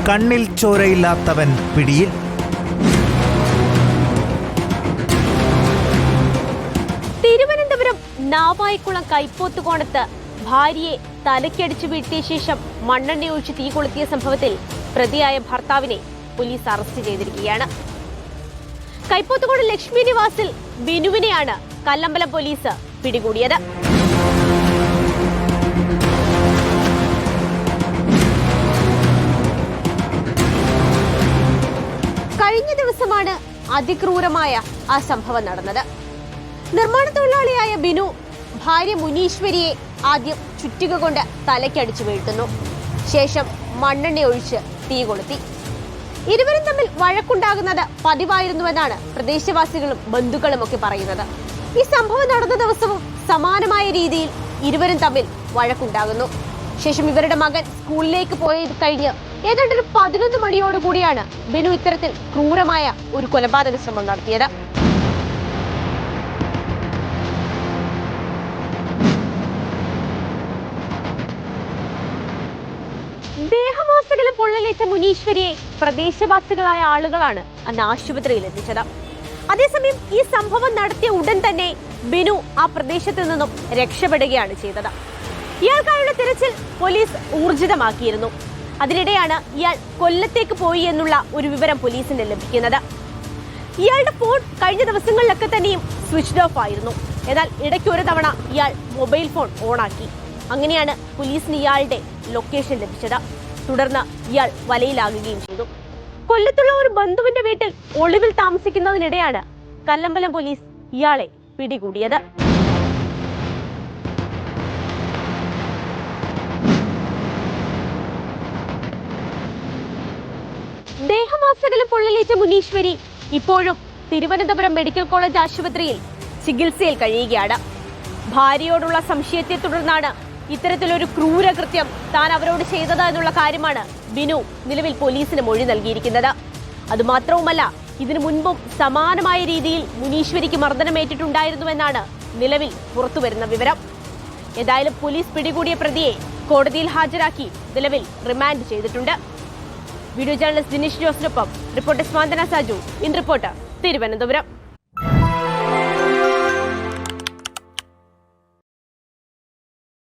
കണ്ണിൽ ചോരയില്ലാത്തവൻ പിടിയിൽ. തിരുവനന്തപുരം നാവായിക്കുളം കൈപ്പോത്തുകോണത്ത് ഭാര്യയെ തലയ്ക്കടിച്ചു വീഴ്ത്തിയ ശേഷം മണ്ണെണ്ണയൊഴിച്ച് തീ കൊളുത്തിയ സംഭവത്തിൽ പ്രതിയായ ഭർത്താവിനെ പോലീസ് അറസ്റ്റ് ചെയ്തിരിക്കുകയാണ്. കൈപ്പോത്തുകോണം ലക്ഷ്മി നിവാസിൽ ബിനുവിനെയാണ് കല്ലമ്പലം പോലീസ് പിടികൂടിയത്. കഴിഞ്ഞ ദിവസമാണ് അതിക്രൂരമായ ആ സംഭവം നടന്നത്. നിർമ്മാണ തൊഴിലാളിയായ ബിനു ഭാര്യ മുനീശ്വരിയെ ആദ്യം ചുറ്റിക കൊണ്ട് തലയ്ക്കടിച്ചു വീഴ്ത്തുന്നു. ശേഷം മണ്ണെണ്ണയൊഴിച്ച് തീ കൊളുത്തി. ഇരുവരും തമ്മിൽ വഴക്കുണ്ടാകുന്നത് പതിവായിരുന്നുവെന്നാണ് പ്രദേശവാസികളും ബന്ധുക്കളും ഒക്കെ പറയുന്നത്. ഈ സംഭവം നടന്ന ദിവസവും സമാനമായ രീതിയിൽ ഇരുവരും തമ്മിൽ വഴക്കുണ്ടാകുന്നു. ശേഷം ഇവരുടെ മകൻ സ്കൂളിലേക്ക് പോയി കഴിഞ്ഞ് ഏതാണ്ട് ഒരു 11 മണിയോടുകൂടിയാണ് ബിനു ഇത്തരത്തിൽ ക്രൂരമായ ഒരു കൊലപാതക ശ്രമം നടത്തിയത്. ദേഹമാസകലം പൊള്ളലേറ്റ മുനീശ്വരിയെ പ്രദേശവാസികളായ ആളുകളാണ് അന്ന് ആശുപത്രിയിൽ എത്തിച്ചത്. അതേസമയം ഈ സംഭവം നടത്തിയ ഉടൻ തന്നെ ബിനു ആ പ്രദേശത്ത് നിന്നും രക്ഷപ്പെടുകയാണ് ചെയ്തത്. ഇയാൾക്കായുള്ള തിരച്ചിൽ പോലീസ് ഊർജിതമാക്കിയിരുന്നു. അതിനിടെയാണ് ഇയാൾ കൊല്ലത്തേക്ക് പോയി എന്നുള്ള ഒരു വിവരം പോലീസിന് ലഭിക്കുന്നത്. ഇയാളുടെ ഫോൺ കഴിഞ്ഞ ദിവസങ്ങളിലൊക്കെ തന്നെയും സ്വിച്ച് ഓഫ് ആയിരുന്നു. എന്നാൽ ഇടയ്ക്ക് ഒരു തവണ ഇയാൾ മൊബൈൽ ഫോൺ ഓണാക്കി. അങ്ങനെയാണ് പോലീസിന് ഇയാളുടെ ലൊക്കേഷൻ ലഭിച്ചത്. തുടർന്ന് ഇയാൾ വലയിലാകുകയും ചെയ്തു. കൊല്ലത്തുള്ള ഒരു ബന്ധുവിന്റെ വീട്ടിൽ ഒളിവിൽ താമസിക്കുന്നതിനിടെയാണ് കല്ലമ്പലം പോലീസ് ഇയാളെ പിടികൂടിയത്. ദേഹമാസകലം പൊള്ളലേറ്റ മുനീശ്വരി ഇപ്പോഴും തിരുവനന്തപുരം മെഡിക്കൽ കോളേജ് ആശുപത്രിയിൽ ചികിത്സയിൽ കഴിയുകയാണ്. ഭാര്യയോടുള്ള സംശയത്തെ തുടർന്നാണ് ഇത്തരത്തിലൊരു ക്രൂരകൃത്യം താൻ അവരോട് ചെയ്തത് എന്നുള്ള കാര്യമാണ് ബിനു നിലവിൽ പോലീസിന് മൊഴി നൽകിയിരിക്കുന്നത്. അതുമാത്രവുമല്ല, ഇതിനു മുൻപും സമാനമായ രീതിയിൽ മുനീശ്വരിക്ക് മർദ്ദനമേറ്റിട്ടുണ്ടായിരുന്നുവെന്നാണ് നിലവിൽ പുറത്തുവരുന്ന വിവരം. ഏതായാലും പോലീസ് പിടികൂടിയ പ്രതിയെ കോടതിയിൽ ഹാജരാക്കി നിലവിൽ റിമാൻഡ് ചെയ്തിട്ടുണ്ട്. വീഡിയോ ജേർണലിസ്റ്റ് ദിനേശ് ജോസിനൊപ്പം reporter Swanthana Saju, in reporter, Thiruvananthapuram.